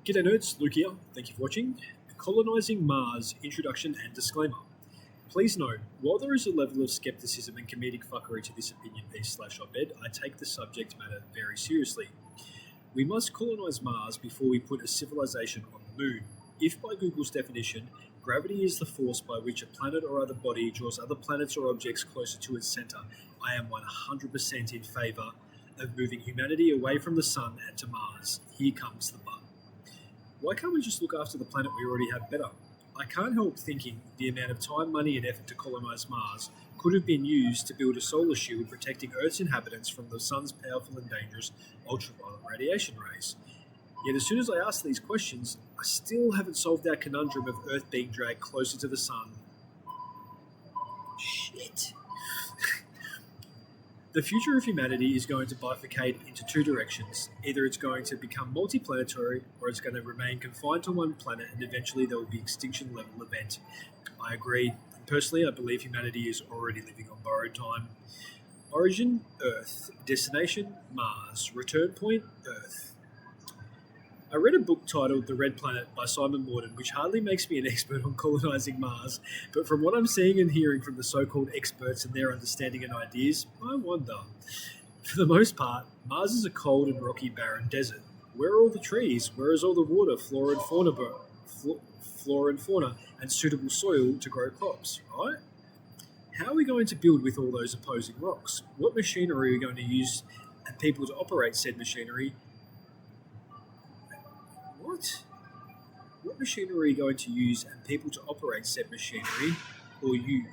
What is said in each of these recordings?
G'day nerds, Luke here. Thank you for watching. Colonizing Mars Introduction and Disclaimer. Please note, while there is a level of skepticism and comedic fuckery to this opinion piece / op-ed, I take the subject matter very seriously. We must colonize Mars before we put a civilization on the moon. If by Google's definition, gravity is the force by which a planet or other body draws other planets or objects closer to its center, I am 100% in favour of moving humanity away from the sun and to Mars. Here comes the but. Why can't we just look after the planet we already have better? I can't help thinking the amount of time, money and effort to colonize Mars could have been used to build a solar shield protecting Earth's inhabitants from the sun's powerful and dangerous ultraviolet radiation rays. Yet as soon as I ask these questions, I still haven't solved our conundrum of Earth being dragged closer to the sun. Shit. The future of humanity is going to bifurcate into two directions. Either it's going to become multiplanetary or it's going to remain confined to one planet and eventually there will be extinction level event. I agree. Personally, I believe humanity is already living on borrowed time. Origin, Earth. Destination, Mars. Return point, Earth. I read a book titled The Red Planet by Simon Morton, which hardly makes me an expert on colonizing Mars, but from what I'm seeing and hearing from the so-called experts and their understanding and ideas, I wonder. For the most part, Mars is a cold and rocky barren desert. Where are all the trees? Where is all the water, flora and fauna, and suitable soil to grow crops, right? How are we going to build with all those opposing rocks? What machinery are we going to use and people to operate said machinery? What machinery are you going to use and people to operate said machinery, or you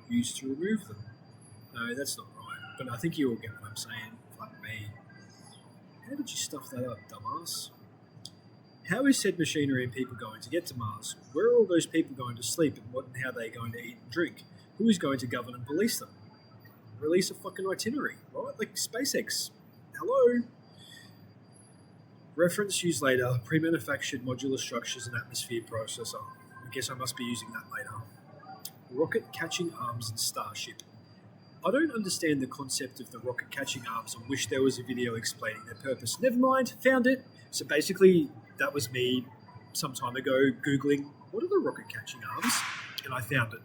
use to remove them? No, that's not right, but I think you all get what I'm saying. Fuck me. How did you stuff that up, dumbass? How is said machinery and people going to get to Mars? Where are all those people going to sleep and what and how they are going to eat and drink? Who is going to govern and police them? Release a fucking itinerary, right? Like SpaceX. Hello? Reference used later, pre-manufactured modular structures and atmosphere processor. I guess I must be using that later. Rocket catching arms and Starship. I don't understand the concept of the rocket catching arms and wish there was a video explaining their purpose. Never mind, found it. So basically, that was me some time ago Googling, what are the rocket catching arms? And I found it.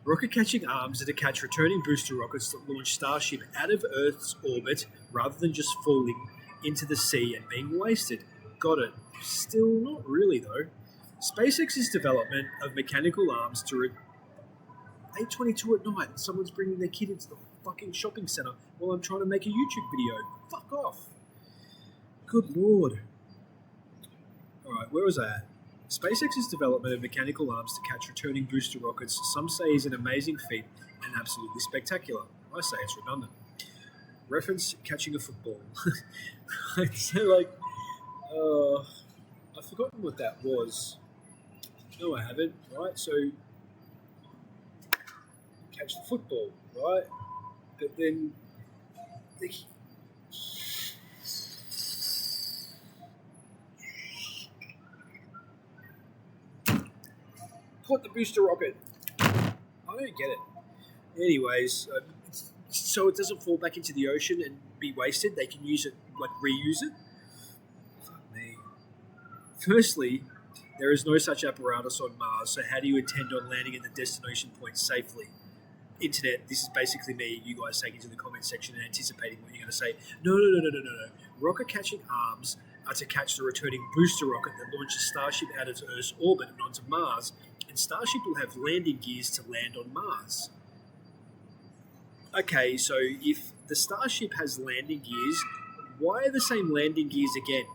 Rocket catching arms are to catch returning booster rockets that launch Starship out of Earth's orbit rather than just falling into the sea and being wasted. Got it. Still not really though. SpaceX's development of mechanical arms to 8:22 at night and someone's bringing their kid into the fucking shopping centre while I'm trying to make a YouTube video. Fuck off. Good lord. Alright, where was I at? SpaceX's development of mechanical arms to catch returning booster rockets some say is an amazing feat and absolutely spectacular. I say it's redundant. Reference catching a football. So I've forgotten what that was. No, I haven't, right? So, catch the football, right? But then, caught the booster rocket. I don't get it. Anyways, so it doesn't fall back into the ocean and be wasted. They can use it, like reuse it. Fuck me. Firstly, there is no such apparatus on Mars, so how do you intend on landing at the destination point safely? Internet, this is basically me, you guys taking to the comment section and anticipating what you're going to say. No. Rocket catching arms are to catch the returning booster rocket that launches Starship out of Earth's orbit and onto Mars, and Starship will have landing gears to land on Mars. Okay, so if the Starship has landing gears, why are the same landing gears again?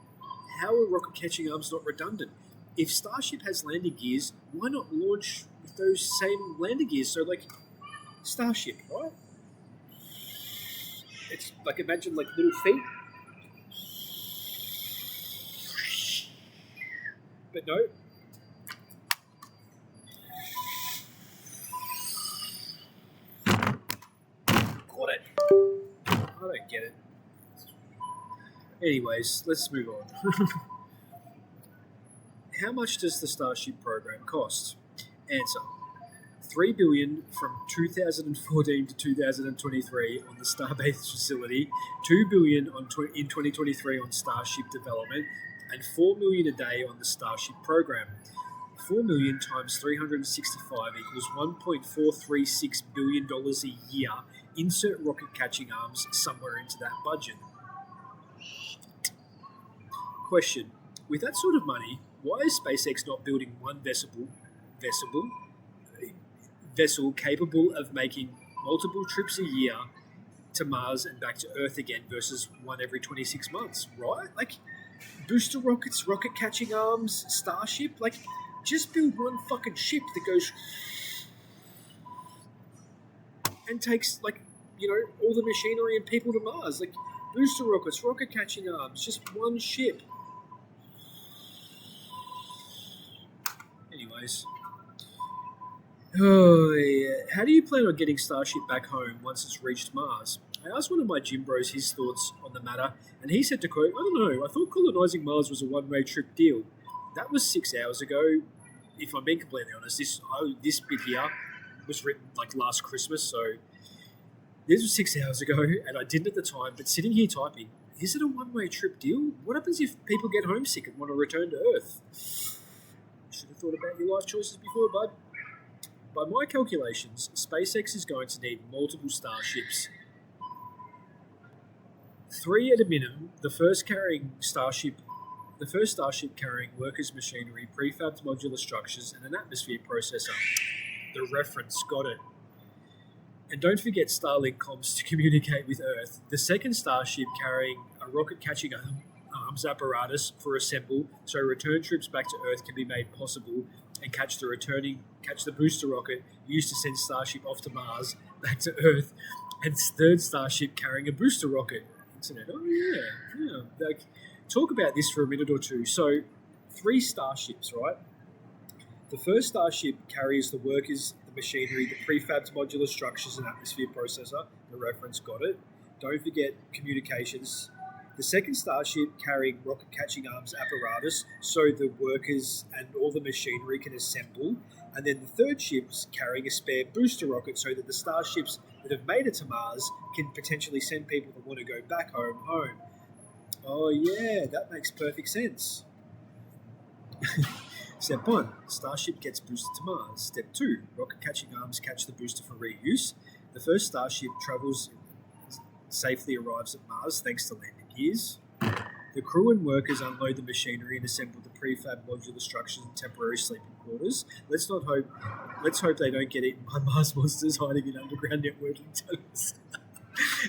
How are rocket catching arms not redundant? If Starship has landing gears, why not launch with those same landing gears? So like Starship, right? It's like, imagine like little feet. But no. Got it. I don't get it. Anyways, let's move on. How much does the Starship program cost? Answer. $3 billion from 2014 to 2023 on the Starbase facility, $2 billion in 2023 on Starship development, and $4 million a day on the Starship program. 4 million times 365 equals $1.436 billion a year. Insert rocket catching arms somewhere into that budget. Question: with that sort of money, why is SpaceX not building one vessel capable of making multiple trips a year to Mars and back to Earth again versus one every 26 months, right? Like, booster rockets, rocket catching arms, Starship, like, just build one fucking ship that goes and takes, like, all the machinery and people to Mars. Like, booster rockets, rocket catching arms, just one ship. Anyways. Oh, yeah. How do you plan on getting Starship back home once it's reached Mars? I asked one of my gym bros his thoughts on the matter, and he said to quote, I don't know, I thought Colonizing Mars was a one-way trip deal. That was 6 hours ago. If I'm being completely honest, this bit here was written like last Christmas, so this was 6 hours ago, and I didn't at the time, but sitting here typing, is it a one-way trip deal? What happens if people get homesick and want to return to Earth? Should have thought about your life choices before, bud. By my calculations, SpaceX is going to need multiple Starships. 3 at a minimum, the first Starship carrying workers' machinery, prefabbed modular structures, and an atmosphere processor. The reference, got it. And don't forget Starlink comms to communicate with Earth. The second Starship carrying a rocket catching arms apparatus for assemble, so return trips back to Earth can be made possible, and catch the booster rocket used to send Starship off to Mars back to Earth, and third Starship carrying a booster rocket. Internet. Oh yeah. Like, talk about this for a minute or two. So, 3 Starships, right? The first Starship carries the workers, the machinery, the prefabbed modular structures, and atmosphere processor. The reference, got it. Don't forget communications. The second Starship carrying rocket catching arms apparatus, so the workers and all the machinery can assemble. And then the third ship's carrying a spare booster rocket, so that the Starships that have made it to Mars can potentially send people that want to go back home. Oh yeah, that makes perfect sense. Step 1, Starship gets boosted to Mars. Step 2, rocket catching arms catch the booster for reuse. The first Starship safely arrives at Mars thanks to landing gears. The crew and workers unload the machinery and assemble the prefab modular structures and temporary sleeping quarters. Let's hope they don't get eaten by Mars monsters hiding in underground networking tunnels.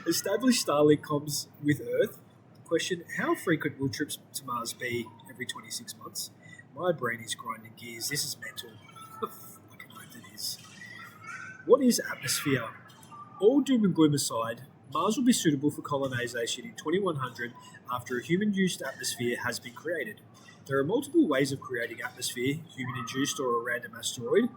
Establish Starlink comms with Earth. Question: how frequent will trips to Mars be every 26 months? My brain is grinding gears. This is mental. Fucking hope it is. What is atmosphere? All doom and gloom aside, Mars will be suitable for colonization in 2100 after a human-induced atmosphere has been created. There are multiple ways of creating atmosphere, human-induced or a random asteroid.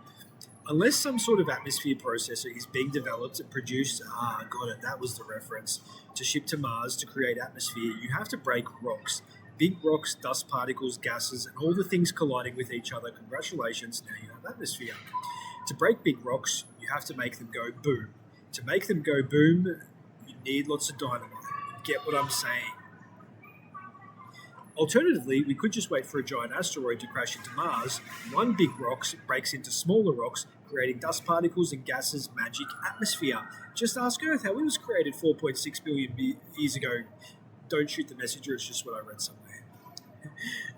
Unless some sort of atmosphere processor is being developed and produced, got it, that was the reference, to ship to Mars to create atmosphere, you have to break rocks. Big rocks, dust particles, gases, and all the things colliding with each other. Congratulations, now you have atmosphere. To break big rocks, you have to make them go boom. To make them go boom, you need lots of dynamite. Get what I'm saying? Alternatively, we could just wait for a giant asteroid to crash into Mars. One big rock breaks into smaller rocks, creating dust particles and gases, magic, atmosphere. Just ask Earth how it was created 4.6 billion years ago. Don't shoot the messenger, it's just what I read somewhere.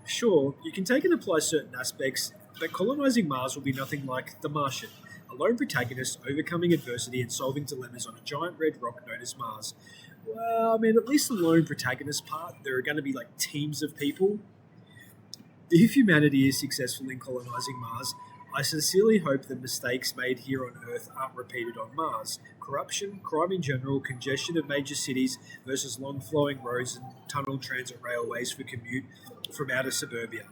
Sure, you can take and apply certain aspects, but colonizing Mars will be nothing like The Martian, a lone protagonist overcoming adversity and solving dilemmas on a giant red rock known as Mars. Well, I mean, at least the lone protagonist part, there are going to be like teams of people. If humanity is successful in colonizing Mars, I sincerely hope the mistakes made here on Earth aren't repeated on Mars. Corruption, crime in general, congestion of major cities versus long-flowing roads and tunnel transit railways for commute from outer suburbia.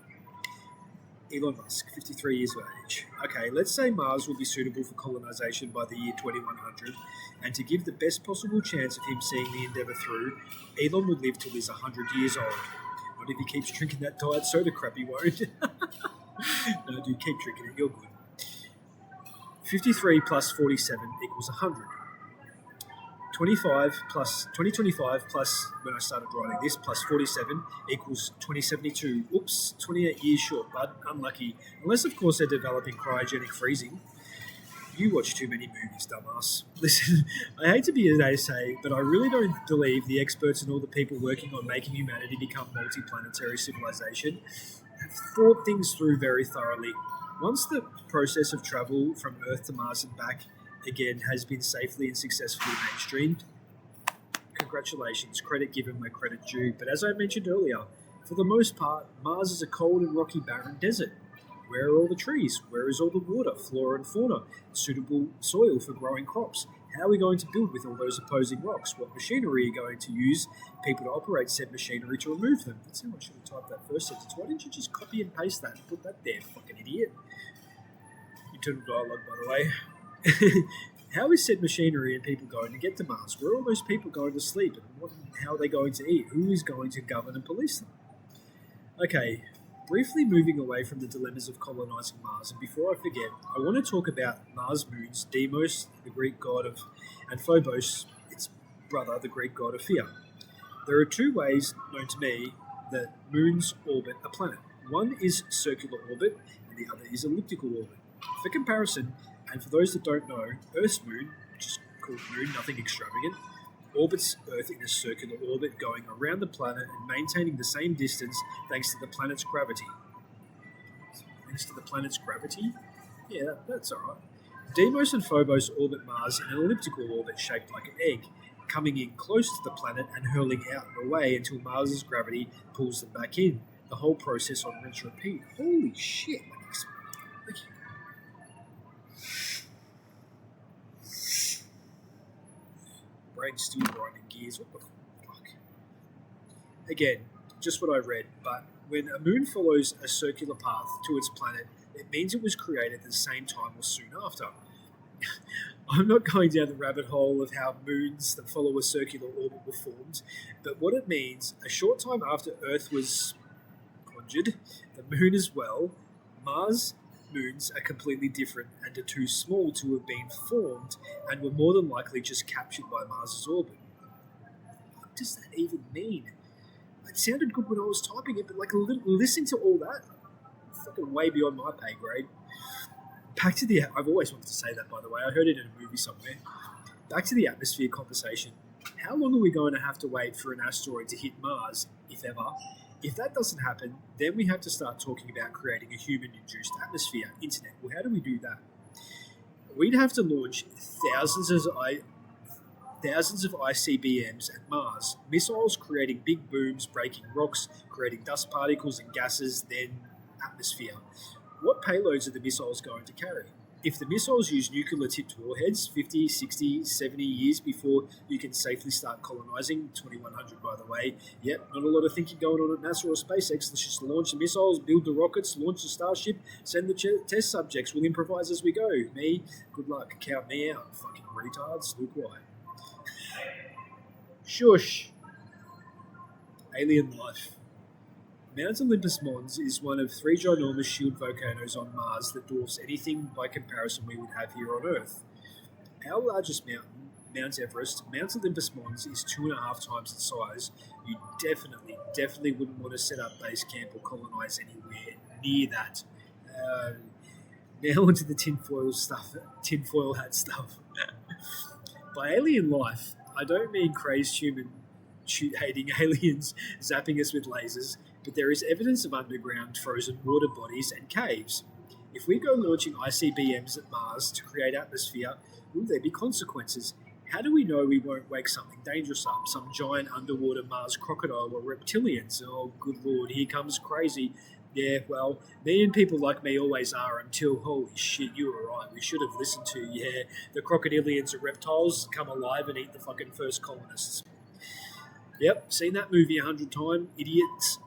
Elon Musk, 53 years of age. Okay, let's say Mars will be suitable for colonization by the year 2100, and to give the best possible chance of him seeing the endeavour through, Elon would live till he's 100 years old. Not if he keeps drinking that diet soda crap, he won't. No, dude, keep drinking it, you're good. 53 plus 47 equals 100. 2025 plus when I started writing this plus 47 equals 2072. Oops, 28 years short, bud. Unlucky. Unless, of course, they're developing cryogenic freezing. You watch too many movies, dumbass. Listen, I hate to be a naysay, but I really don't believe the experts and all the people working on making humanity become multi-planetary civilization have thought things through very thoroughly. Once the process of travel from Earth to Mars and back again has been safely and successfully mainstreamed, congratulations, credit given where credit due. But as I mentioned earlier, for the most part, Mars is a cold and rocky barren desert. Where are all the trees? Where is all the water, flora and fauna, suitable soil for growing crops? How are we going to build with all those opposing rocks? What machinery are you going to use people to operate said machinery to remove them? That's how I should have typed that first sentence. Why didn't you just copy and paste that and put that there, fucking idiot? Internal dialogue, by the way. How is said machinery and people going to get to Mars? Where are all those people going to sleep? And how are they going to eat? Who is going to govern and police them? Okay, briefly moving away from the dilemmas of colonizing Mars, and before I forget, I want to talk about Mars moons, Deimos, the Greek god of, and Phobos, its brother, the Greek god of fear. There are two ways, known to me, that moons orbit a planet. One is circular orbit, and the other is elliptical orbit. For comparison, and for those that don't know, Earth's moon, which is called Moon, nothing extravagant, orbits Earth in a circular orbit going around the planet and maintaining the same distance thanks to the planet's gravity. Thanks to the planet's gravity? Yeah, that's alright. Deimos and Phobos orbit Mars in an elliptical orbit shaped like an egg, coming in close to the planet and hurling out and away until Mars's gravity pulls them back in. The whole process on rinse repeat. Holy shit. Brain's still grinding gears. What the fuck? Again, just what I read, but when a moon follows a circular path to its planet, it means it was created at the same time or soon after. I'm not going down the rabbit hole of how moons that follow a circular orbit were formed, but what it means, a short time after Earth was conjured, the moon as well, Mars moons are completely different and are too small to have been formed and were more than likely just captured by Mars's orbit. What does that even mean? It sounded good when I was typing it, but listening to all that, fucking way beyond my pay grade. Back to the... I've always wanted to say that, by the way. I heard it in a movie somewhere. Back to the atmosphere conversation. How long are we going to have to wait for an asteroid to hit Mars, if ever? If that doesn't happen, then we have to start talking about creating a human-induced atmosphere, internet. Well, how do we do that? We'd have to launch thousands of ICBMs at Mars, missiles creating big booms, breaking rocks, creating dust particles and gases, then atmosphere. What payloads are the missiles going to carry? If the missiles use nuclear-tipped warheads 50, 60, 70 years before you can safely start colonizing, 2100 by the way, yep, not a lot of thinking going on at NASA or SpaceX. Let's just launch the missiles, build the rockets, launch the Starship, send the test subjects. We'll improvise as we go. Me, good luck. Count me out. Fucking retards. Luke White. Shush. Alien life. Mount Olympus Mons is one of three ginormous shield volcanoes on Mars that dwarfs anything by comparison we would have here on Earth. Our largest mountain, Mount Everest, Mount Olympus Mons is 2.5 times its size. You definitely wouldn't want to set up base camp or colonize anywhere near that. Now onto the tinfoil hat stuff. By alien life, I don't mean crazed human hating aliens zapping us with lasers, but there is evidence of underground frozen water bodies and caves. If we go launching ICBMs at Mars to create atmosphere, will there be consequences? How do we know we won't wake something dangerous up, some giant underwater Mars crocodile or reptilians? Oh, good lord, here comes crazy. Yeah, well, me and people like me always are until, holy shit, you were right, we should have listened to, yeah, the crocodilians are reptiles, come alive and eat the fucking first colonists. Yep, seen that movie 100 times, idiots.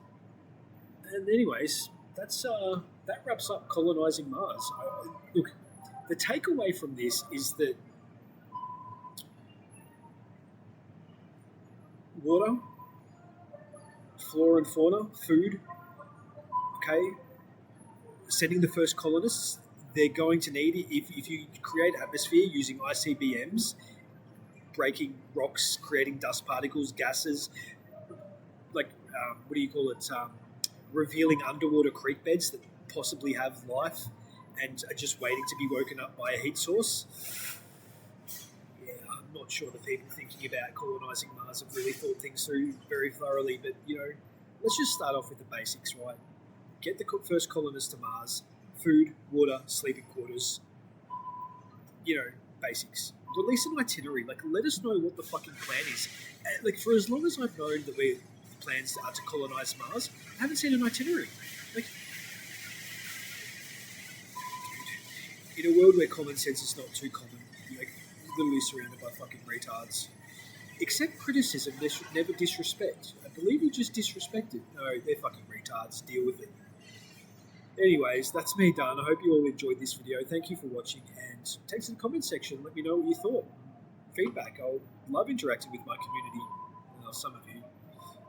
And anyways, that wraps up Colonizing Mars. Look, the takeaway from this is that water, flora and fauna, food, okay, sending the first colonists, they're going to need, if you create atmosphere using ICBMs, breaking rocks, creating dust particles, gases, like what do you call it? Revealing underwater creek beds that possibly have life and are just waiting to be woken up by a heat source. Yeah, I'm not sure the people thinking about colonizing Mars have really thought things through very thoroughly, but let's just start off with the basics, right? Get the first colonists to Mars: food, water, sleeping quarters. Basics. Release an itinerary. Like, let us know what the fucking plan is. Like, for as long as I've known that the plans are to colonize Mars, I haven't seen an itinerary. Like, in a world where common sense is not too common, literally surrounded by fucking retards. Accept criticism, never disrespect. I believe you just disrespected. No, they're fucking retards. Deal with it. Anyways, that's me done. I hope you all enjoyed this video. Thank you for watching, and take to the comment section. Let me know what you thought. Feedback. I'll love interacting with my community. Some of you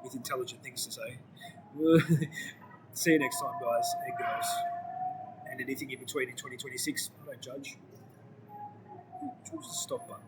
with intelligent things to say. See you next time, guys and girls. And anything in between in 2026. I don't judge. Choose the stop button.